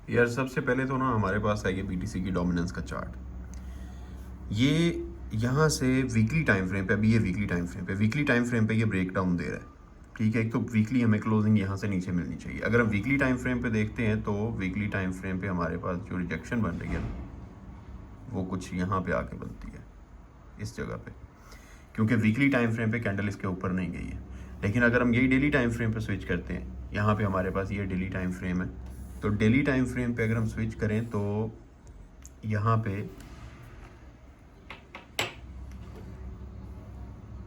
यार सबसे पहले तो ना हमारे पास है ये बीटीसी की डोमिनेंस का चार्ट। ये यहाँ से वीकली टाइम फ्रेम पे, अभी ये वीकली टाइम फ्रेम पे ये ब्रेक डाउन दे रहा है। ठीक है, एक तो वीकली हमें क्लोजिंग यहाँ से नीचे मिलनी चाहिए। अगर हम वीकली टाइम फ्रेम पे देखते हैं तो वीकली टाइम फ्रेम पे हमारे पास जो रिजेक्शन बन रही है ना, वो कुछ यहाँ पे आके बनती है, इस जगह पे, क्योंकि वीकली टाइम फ्रेम पे कैंडल इसके ऊपर नहीं गई है। लेकिन अगर हम यही डेली टाइम फ्रेम पे स्विच करते हैं, यहाँ पे हमारे पास ये डेली टाइम फ्रेम है, तो डेली टाइम फ्रेम पे अगर हम स्विच करें तो यहाँ पे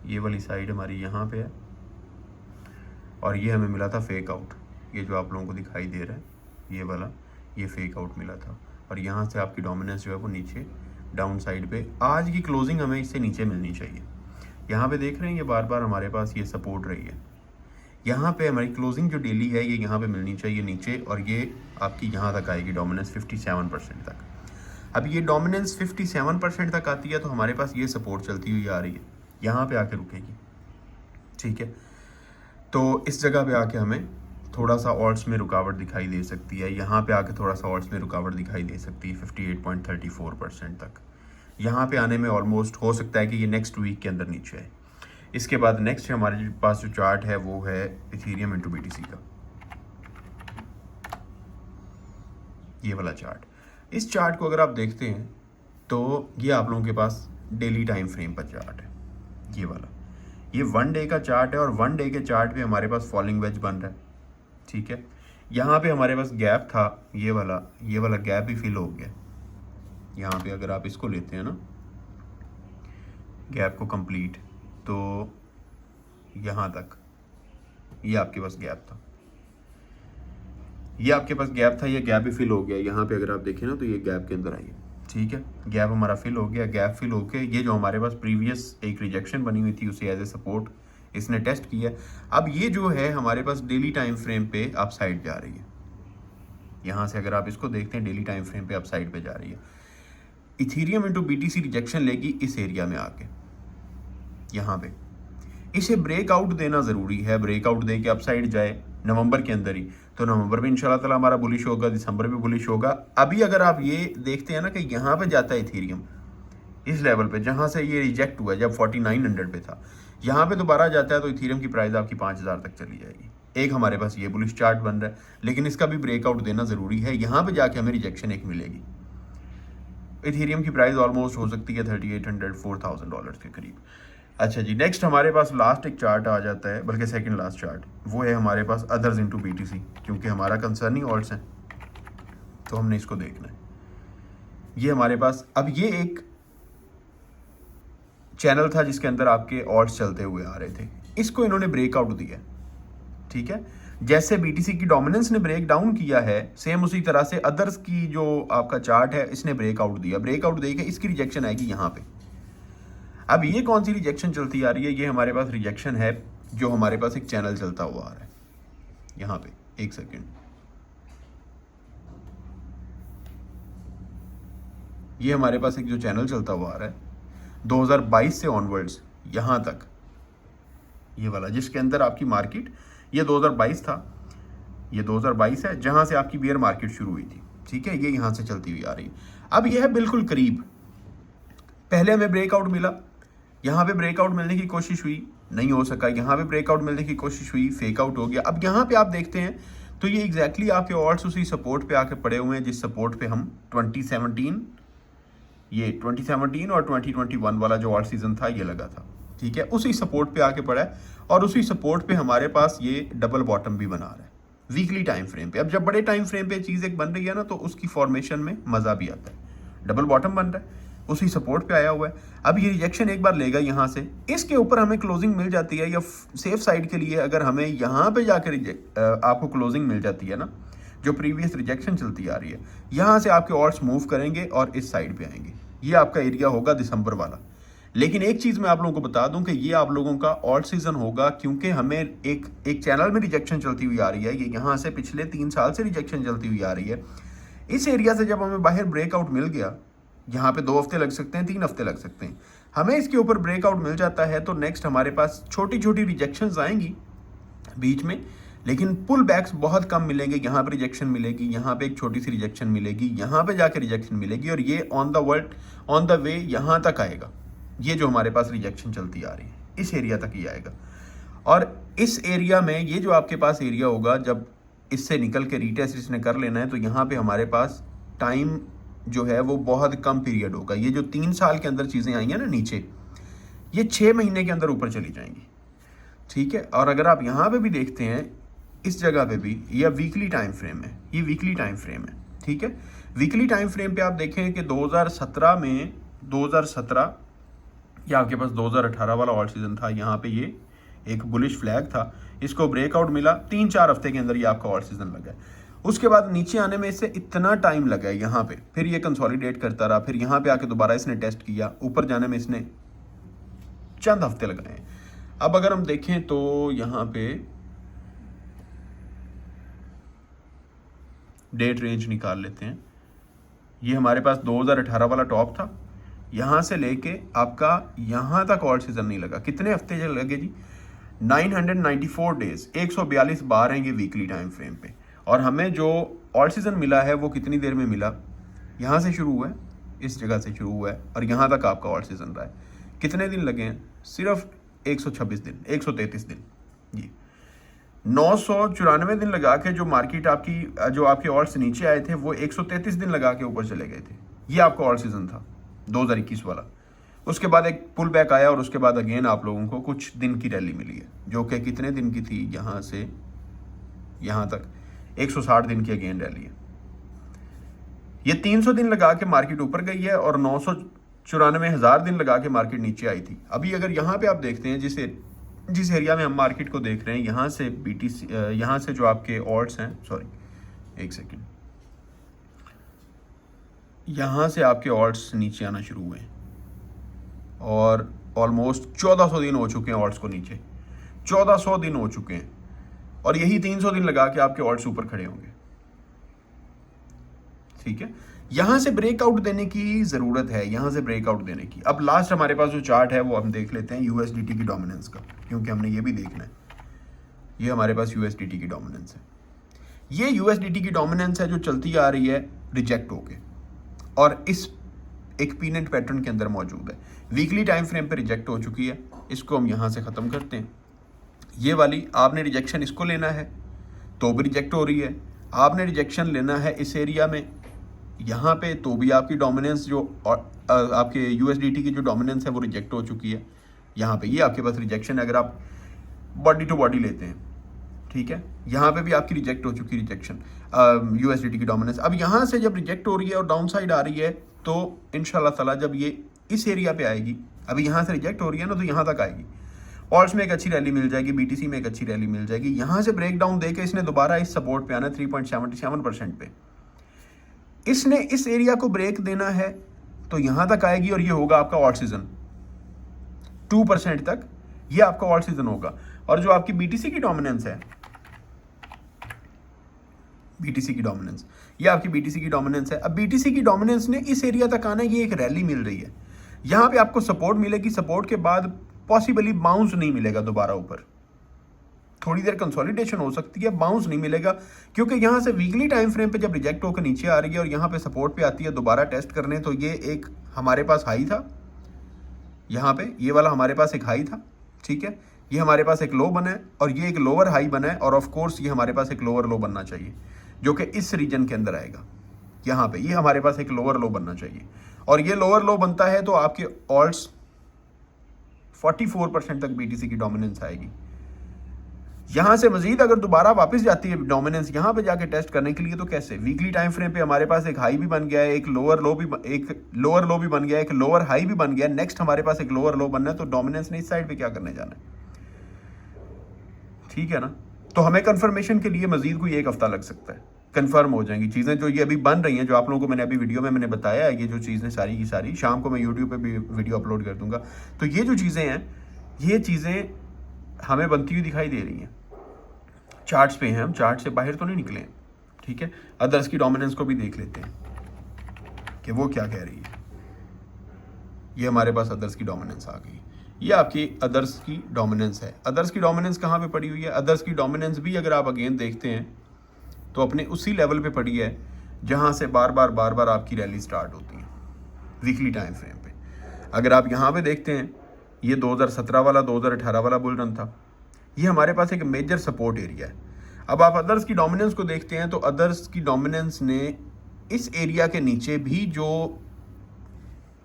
ये वाली साइड हमारी यहाँ पे है, और ये हमें मिला था फेक आउट। ये जो आप लोगों को दिखाई दे रहा है ये वाला, ये फेक आउट मिला था, और यहाँ से आपकी डोमिनेंस जो है वो नीचे डाउन साइड पे, आज की क्लोजिंग हमें इससे नीचे मिलनी चाहिए। यहाँ पे देख रहे हैं ये बार बार हमारे पास ये सपोर्ट रही है। यहाँ पे हमारी क्लोजिंग जो डेली है ये यहाँ पे मिलनी चाहिए नीचे, और ये आपकी यहाँ तक आएगी डोमिनेंस 57% तक। अब ये डोमिनेंस 57% तक आती है तो हमारे पास ये सपोर्ट चलती हुई आ रही है, यहाँ पे आके रुकेगी। ठीक है, तो इस जगह पे आके हमें थोड़ा सा ऑल्ट्स में रुकावट दिखाई दे सकती है, यहाँ पे आके थोड़ा सा ऑल्ट्स में रुकावट दिखाई दे सकती है 58.34% तक। यहाँ पे आने में ऑलमोस्ट हो सकता है कि ये नेक्स्ट वीक के अंदर नीचे आए। इसके बाद नेक्स्ट हमारे पास जो चार्ट है वो है इथेरियम इनटू बीटीसी का, ये वाला चार्ट। इस चार्ट को अगर आप देखते हैं तो ये आप लोगों के पास डेली टाइम फ्रेम पर चार्ट है, ये वाला। ये 1 डे का चार्ट है, और 1 डे के चार्ट पे हमारे पास फॉलिंग वेज बन रहा है। ठीक है, यहाँ पे हमारे पास गैप था, ये वाला गैप भी फिल हो गया। यहाँ पे अगर आप इसको लेते हैं ना, गैप को कंप्लीट, तो यहाँ तक ये आपके पास गैप था, ये गैप भी फिल हो गया। यहाँ पे अगर आप देखें ना तो ये गैप के अंदर आइए। ठीक है, गैप हमारा फिल हो गया। गैप फिल होके ये जो हमारे पास प्रीवियस एक रिजेक्शन बनी हुई थी उसे एज ए सपोर्ट इसने टेस्ट किया। अब ये जो है हमारे पास डेली टाइम फ्रेम पे अप साइड जा रही है। यहाँ से अगर आप इसको देखते हैं डेली टाइम फ्रेम पे अप साइड पे जा रही है। इथेरियम इनटू बीटीसी रिजेक्शन लेगी इस एरिया में आके, यहाँ पे इसे ब्रेकआउट देना ज़रूरी है। ब्रेकआउट दे के अपसाइड जाए नवंबर के अंदर ही, तो नवंबर में इंशाल्लाह ताला हमारा बुलिश होगा, दिसंबर में बुलिश होगा। अभी अगर आप ये देखते हैं ना कि यहाँ पे जाता है इथेरियम इस लेवल पे जहाँ से ये रिजेक्ट हुआ जब 4900 पे था, यहाँ पे दोबारा जाता है तो इथेरियम की प्राइस आपकी 5000 तक चली जाएगी। एक हमारे पास ये बुलिश चार्ट बन रहा है, लेकिन इसका भी ब्रेकआउट देना ज़रूरी है। यहाँ पे जाके हमें रिजेक्शन एक मिलेगी। इथेरियम की प्राइस ऑलमोस्ट हो सकती है $3800-4000 के करीब। अच्छा जी, नेक्स्ट हमारे पास लास्ट एक चार्ट आ जाता है, बल्कि सेकंड लास्ट चार्ट, वो है हमारे पास अदर्स इनटू बीटीसी, क्योंकि हमारा कंसर्न ही ऑल्ट्स हैं तो हमने इसको देखना है। ये हमारे पास अब ये एक चैनल था जिसके अंदर आपके ऑल्ट्स चलते हुए आ रहे थे, इसको इन्होंने ब्रेकआउट दिया। ठीक है, जैसे बीटीसी की डोमिनेंस ने ब्रेक डाउन किया है, सेम उसी तरह से अदर्स की जो आपका चार्ट है इसने ब्रेकआउट दिया। ब्रेकआउट देके इसकी रिजेक्शन आएगी यहाँ पे। अब ये कौन सी रिजेक्शन चलती आ रही है? ये हमारे पास रिजेक्शन है जो हमारे पास एक चैनल चलता हुआ आ रहा है यहाँ पे। एक सेकेंड, ये हमारे पास एक जो चैनल चलता हुआ आ रहा है 2022 से ऑनवर्ड्स यहाँ तक, ये वाला जिसके अंदर आपकी मार्केट, ये 2022 था, ये 2022 है जहाँ से आपकी बियर मार्केट शुरू हुई थी। ठीक है, ये यहाँ से चलती हुई आ रही है। अब यह है बिल्कुल करीब, पहले हमें ब्रेकआउट मिला, यहाँ पे ब्रेकआउट मिलने की कोशिश हुई, नहीं हो सका। यहाँ पे ब्रेकआउट मिलने की कोशिश हुई, फेक आउट हो गया। अब यहाँ पे आप देखते हैं तो ये एग्जैक्टली आपके ऑल्ट्स उसी सपोर्ट पे आके पड़े हुए हैं जिस सपोर्ट पे हम 2017 और 2021 वाला जो ऑल्ट सीजन था ये लगा था। ठीक है, उसी सपोर्ट पे आके पड़ा है, और उसी सपोर्ट पे हमारे पास ये डबल बॉटम भी बना रहा है वीकली टाइम फ्रेम पे। अब जब बड़े टाइम फ्रेम पे चीज़ एक बन रही है ना तो उसकी फॉर्मेशन में मज़ा भी आता है। डबल बॉटम बन रहा है, उसी सपोर्ट पे आया हुआ है। अब ये रिजेक्शन एक बार लेगा यहाँ से, इसके ऊपर हमें क्लोजिंग मिल जाती है, या सेफ साइड के लिए अगर हमें यहाँ पे जाकर आपको क्लोजिंग मिल जाती है ना, जो प्रीवियस रिजेक्शन चलती आ रही है, यहाँ से आपके ऑल्ट्स मूव करेंगे और इस साइड पे आएंगे। ये आपका एरिया होगा दिसंबर वाला। लेकिन एक चीज़ मैं आप लोगों को बता दूं कि ये आप लोगों का ऑल्ट सीजन होगा, क्योंकि हमें एक चैनल में रिजेक्शन चलती हुई आ रही है। ये यहाँ से पिछले 3 साल से रिजेक्शन चलती हुई आ रही है। इस एरिया से जब हमें बाहर ब्रेकआउट मिल गया, यहाँ पे 2 हफ्ते लग सकते हैं, 3 हफ्ते लग सकते हैं, हमें इसके ऊपर ब्रेकआउट मिल जाता है तो नेक्स्ट हमारे पास छोटी छोटी रिजेक्शंस आएंगी बीच में, लेकिन पुल बैक्स बहुत कम मिलेंगे। यहाँ पे रिजेक्शन मिलेगी, यहाँ पे एक छोटी सी रिजेक्शन मिलेगी, यहाँ पे जाके रिजेक्शन मिलेगी, और ये ऑन द वे यहाँ तक आएगा। ये जो हमारे पास रिजेक्शन चलती आ रही है इस एरिया तक ही आएगा। और इस एरिया में ये जो आपके पास एरिया होगा, जब इससे निकल के रीटेस्ट इसने कर लेना है, तो यहाँ पे हमारे पास टाइम जो है वो बहुत कम पीरियड होगा। ये जो 3 साल के अंदर चीज़ें आई हैं ना नीचे, ये 6 महीने के अंदर ऊपर चली जाएंगी, ठीक है। और अगर आप यहाँ पे भी देखते हैं इस जगह पे भी, यह वीकली टाइम फ्रेम है, ये वीकली टाइम फ्रेम है, ठीक है। वीकली टाइम फ्रेम पे आप देखें कि 2017 में 2017 या आपके पास 2018 वाला ऑल सीजन था, यहाँ पे ये एक बुलिश फ्लैग था, इसको ब्रेकआउट मिला, 3-4 हफ्ते के अंदर ये आपका ऑल सीजन लगा है। उसके बाद नीचे आने में इससे इतना टाइम लगा है यहाँ पे, फिर ये कंसोलिडेट करता रहा, फिर यहाँ पे आके दोबारा इसने टेस्ट किया, ऊपर जाने में इसने चंद हफ्ते लगाए हैं। अब अगर हम देखें तो यहाँ पे डेट रेंज निकाल लेते हैं। ये हमारे पास 2018 वाला टॉप था, यहाँ से लेके आपका यहाँ तक ऑल सीजन नहीं लगा। कितने हफ्ते लगे जी? 994 डेज, 142 बार हैं ये वीकली टाइम फ्रेम पे। और हमें जो ऑल सीजन मिला है वो कितनी देर में मिला? यहाँ से शुरू हुआ है, इस जगह से शुरू हुआ है, और यहाँ तक आपका ऑल सीजन रहा है। कितने दिन लगे हैं? सिर्फ 126 दिन, 133 दिन जी। 994 दिन लगा के जो मार्केट आपकी, जो आपके ऑल्ट्स नीचे आए थे, वो 133 दिन लगा के ऊपर चले गए थे। ये आपका ऑल सीजन था 2021 वाला। उसके बाद एक पुल बैक आया, और उसके बाद अगेन आप लोगों को कुछ दिन की रैली मिली है, जो कि कितने दिन की थी? यहाँ से यहाँ तक 160 दिन की अगेन रैली है। ये 300 दिन लगा के मार्केट ऊपर गई है, और 994,000 दिन लगा के मार्केट नीचे आई थी। अभी अगर यहाँ पे आप देखते हैं, जिस एरिया में हम मार्केट को देख रहे हैं, यहाँ से BTC, यहाँ से जो आपके ऑल्ट्स हैं, सॉरी एक सेकेंड, यहाँ से आपके ऑल्ट्स नीचे आना शुरू हुए हैं, और ऑलमोस्ट 1400 दिन हो चुके हैं ऑल्ट्स को नीचे, 1400 दिन हो चुके हैं, और यही 300 दिन लगा के आपके ऑल्ट्स ऊपर खड़े होंगे, ठीक है। यहां से ब्रेकआउट देने की जरूरत है, यहां से ब्रेकआउट देने की। अब लास्ट हमारे पास जो चार्ट है वो हम देख लेते हैं USDT की डोमिनेंस का, क्योंकि हमने ये भी देखना है। ये हमारे पास USDT की डोमिनेंस है, ये USDT की डोमिनेंस है जो चलती आ रही है रिजेक्ट होके, और इस एक पीनट पैटर्न के अंदर मौजूद है। वीकली टाइम फ्रेम पे रिजेक्ट हो चुकी है, इसको हम यहां से खत्म करते हैं। ये वाली आपने रिजेक्शन इसको लेना है तो भी रिजेक्ट हो रही है, आपने रिजेक्शन लेना है इस एरिया में यहाँ पे तो भी आपकी डोमिनेंस जो आपके USDT की जो डोमिनेंस है वो रिजेक्ट हो चुकी है। यहाँ पे ये आपके पास रिजेक्शन है अगर आप बॉडी टू बॉडी लेते हैं, ठीक है। यहाँ पे भी आपकी रिजेक्ट हो चुकी रिजेक्शन USDT की डोमिनेंस। अब यहाँ से जब रिजेक्ट हो रही है और डाउन साइड आ रही है, तो इंशाल्लाह ताला जब ये इस एरिया पे आएगी, अभी यहाँ से रिजेक्ट हो रही है ना, तो यहाँ तक आएगी, ऑल्ट्स में एक अच्छी रैली मिल जाएगी, BTC में एक अच्छी रैली मिल जाएगी। यहाँ से ब्रेक डाउन देके इसने दोबारा इस सपोर्ट पे आना 3.77% पे, इसने इस एरिया को ब्रेक देना है तो यहां तक आएगी, और ये होगा आपका ऑल सीजन 2% तक, ये आपका ऑल सीजन होगा। और जो आपकी BTC की डोमिनेंस है, BTC की डोमिनेंस, ये आपकी BTC की डोमिनेंस है। अब BTC की डोमिनेंस ने इस एरिया तक आना है, ये एक रैली मिल रही है, यहां पे आपको सपोर्ट मिलेगी, सपोर्ट के बाद पॉसिबली बाउंस नहीं मिलेगा दोबारा ऊपर, थोड़ी देर कंसोलिडेशन हो सकती है, बाउंस नहीं मिलेगा, क्योंकि यहाँ से वीकली टाइम फ्रेम पे जब रिजेक्ट होकर नीचे आ रही है और यहाँ पे सपोर्ट पे आती है दोबारा टेस्ट करने, तो ये एक हमारे पास हाई था, यहाँ पे ये वाला हमारे पास एक हाई था, ठीक है। ये हमारे पास एक लो बना है, और ये एक लोअर हाई बना है, और ऑफ कोर्स ये हमारे पास एक लोअर लो बनना चाहिए, जो कि इस रीजन के अंदर आएगा। यहाँ पे ये हमारे पास एक लोअर लो बनना चाहिए, और ये लोअर लो बनता है तो आपके ऑल्ट्स 44% तक BTC की डोमिनेंस आएगी। यहां से मजीद अगर दोबारा वापस जाती है डोमिनेंस यहां पे जाके टेस्ट करने के लिए, तो कैसे? वीकली टाइम फ्रेम पे हमारे पास एक हाई भी बन गया है, एक लोअर लो भी बन गया है, एक लोअर हाई भी बन गया है, नेक्स्ट हमारे पास एक लोअर लो बनना है, तो डोमिनेंस ने इस साइड पे क्या करने जाना है, ठीक है ना। तो हमें कंफर्मेशन के लिए मजीद कोई एक हफ्ता लग सकता है, कंफर्म हो जाएंगी चीजें जो ये अभी बन रही हैं, जो आप लोगों को मैंने अभी वीडियो में मैंने बताया है। ये जो चीजें सारी की सारी शाम को मैं यूट्यूब पे भी वीडियो अपलोड कर दूंगा। तो ये जो चीजें हैं, ये चीजें हमें बनती हुई दिखाई दे रही हैं, चार्ट्स पे हैं, हम चार्ट से बाहर तो नहीं निकले, ठीक है। अदर्स की डोमिनेंस को भी देख लेते हैं कि वो क्या कह रही है। ये हमारे पास अदर्स की डोमिनेंस आ गई, ये आपकी अदर्स की डोमिनेंस है। अदर्स की डोमिनेंस कहाँ पे पड़ी हुई है? अदर्स की डोमिनेंस भी अगर आप अगेन देखते हैं तो अपने उसी लेवल पे पड़ी है जहाँ से बार बार आपकी रैली स्टार्ट होती है वीकली टाइम फ्रेम पे। अगर आप यहाँ पे देखते हैं, ये 2017 वाला 2018 वाला बुल रन था, ये हमारे पास एक मेजर सपोर्ट एरिया है। अब आप अदर्स की डोमिनेंस को देखते हैं तो अदर्स की डोमिनेंस ने इस एरिया के नीचे भी जो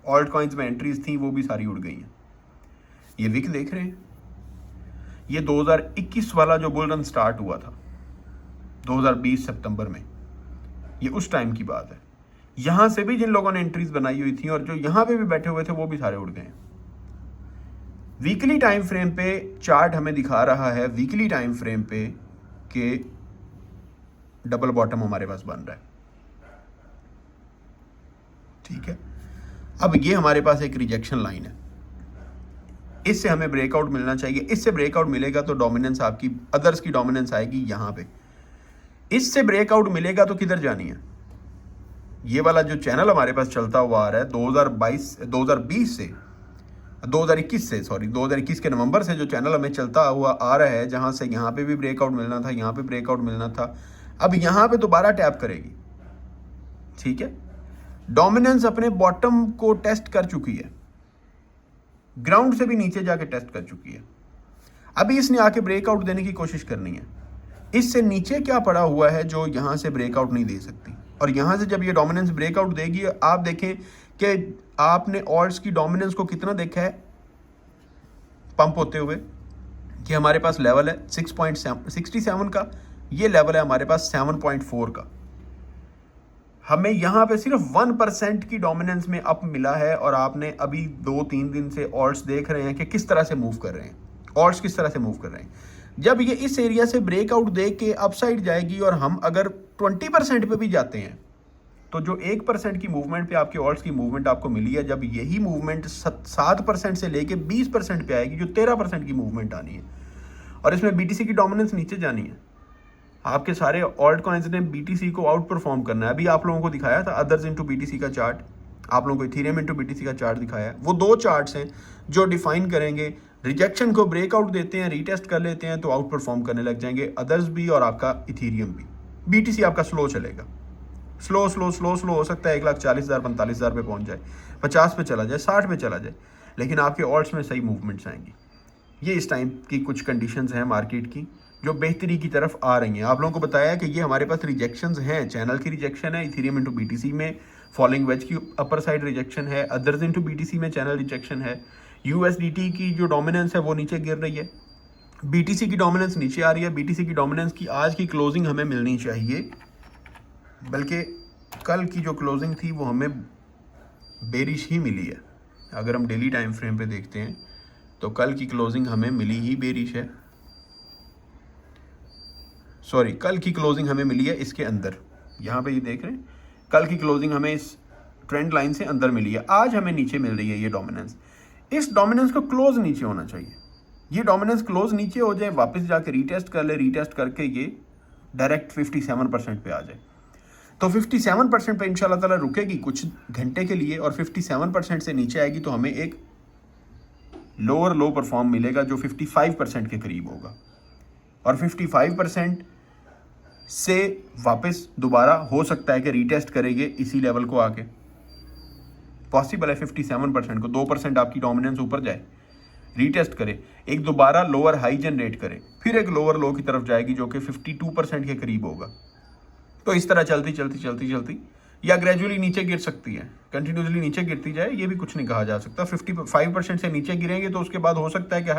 ऑल्ट कॉइन्स में एंट्रीज थी वो भी सारी उड़ गई हैं। ये विक देख रहे हैं, ये 2021 वाला जो बुल रन स्टार्ट हुआ था 2020 सितंबर में, ये उस टाइम की बात है। यहां से भी जिन लोगों ने एंट्रीज बनाई हुई थी और जो यहां पे भी बैठे हुए थे वो भी सारे उड़ गए। वीकली टाइम फ्रेम पे चार्ट हमें दिखा रहा है, वीकली टाइम फ्रेम पे के डबल बॉटम हमारे पास बन रहा है, ठीक है। अब ये हमारे पास एक रिजेक्शन लाइन है, इससे हमें ब्रेकआउट मिलना चाहिए। इससे ब्रेकआउट मिलेगा तो डोमिनेंस आपकी अदर्स की डोमिनेंस आएगी यहां पे। इससे ब्रेकआउट मिलेगा तो किधर जानी है? ये वाला जो चैनल हमारे पास चलता हुआ आ रहा है 2021 के नवंबर से जो चैनल हमें चलता हुआ आ रहा है, जहां से यहां पे भी ब्रेकआउट मिलना था, यहां पे ब्रेकआउट मिलना था, अब यहां पे दोबारा टैप करेगी, ठीक है। डोमिनेंस अपने बॉटम को टेस्ट कर चुकी है, ग्राउंड से भी नीचे जाके टेस्ट कर चुकी है। अभी इसने आके ब्रेकआउट देने की कोशिश करनी है। इससे नीचे क्या पड़ा हुआ है जो यहां से ब्रेकआउट नहीं दे सकती, और यहां से जब ये डोमिनेंस ब्रेकआउट देगी, आप देखें कि आपने ऑल्ट्स की डोमिनेंस को कितना देखा है पंप होते हुए, कि हमारे पास लेवल है 6.67 का, ये लेवल है हमारे पास 7.4 का। हमें यहाँ पे सिर्फ 1% की डोमिनेंस में अप मिला है, और आपने अभी 2-3 दिन से ऑल्ट्स देख रहे हैं कि किस तरह से मूव कर रहे हैं, ऑल्ट्स किस तरह से मूव कर रहे हैं। जब ये इस एरिया से ब्रेकआउट दे के अपसाइड जाएगी और हम अगर 20% पे भी जाते हैं, तो जो 1% की मूवमेंट पे आपके ऑल्ट्स की मूवमेंट आपको मिली है, जब यही मूवमेंट 7% से लेके 20% पे आएगी, जो 13% की मूवमेंट आनी है, और इसमें बीटीसी की डोमिनेंस नीचे जानी है। आपके सारे ऑल्ट कॉइन्स ने बीटीसी को आउट परफॉर्म करना है। अभी आप लोगों को दिखाया था अदर्स इनटू बीटीसी का चार्ट, आप लोगों को इथेरियम इनटू बीटीसी का चार्ट दिखाया है। वो दो चार्ट्स हैं जो डिफाइन करेंगे, रिजेक्शन को ब्रेकआउट देते हैं, रीटेस्ट कर लेते हैं तो आउट परफॉर्म करने लग जाएंगे, अदर्स भी और आपका इथेरियम भी। बीटीसी आपका स्लो चलेगा, स्लो हो सकता है 1,40,000 45,000 पे पहुंच जाए, 50 पे चला जाए, 60 पे चला जाए, लेकिन आपके ऑल्ट्स में सही मूवमेंट्स आएंगी। ये इस टाइम की कुछ कंडीशंस हैं मार्केट की जो बेहतरी की तरफ आ रही हैं। आप लोगों को बताया कि ये हमारे पास रिजेक्शंस हैं, चैनल की रिजेक्शन है, इथेरियम इनटू बीटीसी में फॉलिंग वेज की अपर साइड रिजेक्शन है, अदर्स इनटू बीटीसी में चैनल रिजेक्शन है, यूएसडीटी की जो डोमिनेंस है वो नीचे गिर रही है, बीटीसी की डोमिनेंस नीचे आ रही है। बीटीसी की डोमिनेंस की आज की क्लोजिंग हमें मिलनी चाहिए, बल्कि कल की जो क्लोजिंग थी वो हमें बेरिश ही मिली है। अगर हम डेली टाइम फ्रेम पे देखते हैं तो कल की क्लोजिंग हमें मिली ही बेरिश है, सॉरी कल की क्लोजिंग हमें मिली है इसके अंदर, यहाँ पे ये देख रहे हैं, कल की क्लोजिंग हमें इस ट्रेंड लाइन से अंदर मिली है, आज हमें नीचे मिल रही है ये डोमिनेंस। इस डोमिनेंस को क्लोज नीचे होना चाहिए, ये डोमिनेंस क्लोज नीचे हो जाए, वापस जाके रीटेस्ट कर ले, रीटेस्ट करके ये डायरेक्ट 57% पे आ जाए, तो 57% पे इंशाल्लाह ताला रुकेगी कुछ घंटे के लिए, और 57% से नीचे आएगी तो हमें एक लोअर लो परफॉर्म मिलेगा जो 55% के करीब होगा, और 55% से वापस दोबारा हो सकता है कि रीटेस्ट करेंगे इसी लेवल को आके, पॉसिबल है 57% को 2% आपकी डोमिनेंस ऊपर जाए, रीटेस्ट करे, एक दोबारा लोअर हाई जनरेट करे, फिर एक लोअर लो की तरफ जाएगी जो कि 52% के करीब होगा। तो इस तरह चलती या ग्रेजुअली नीचे गिर सकती है, कंटिन्यूसली नीचे गिरती जाए, ये भी कुछ नहीं कहा जा सकता। 55% से नीचे गिरेंगे तो उसके बाद हो सकता है कि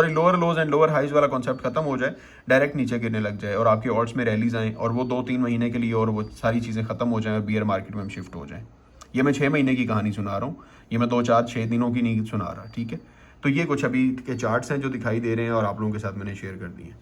lower lows and lower highs वाला कॉन्सेप्ट खत्म हो जाए, डायरेक्ट नीचे गिरने लग जाए और आपके ऑल्ट्स में रैलीज आएँ और वो 2-3 महीने के लिए और वो सारी चीज़ें खत्म हो जाएं और बियर मार्केट में हम शिफ्ट हो जाएं। ये मैं 6 महीने की कहानी सुना रहा हूँ, ये मैं 2-4-6 दिनों की नहीं सुना रहा, ठीक है। तो ये कुछ अभी के चार्ट्स हैं जो दिखाई दे रहे हैं और आप लोगों के साथ मैंने शेयर कर दिए।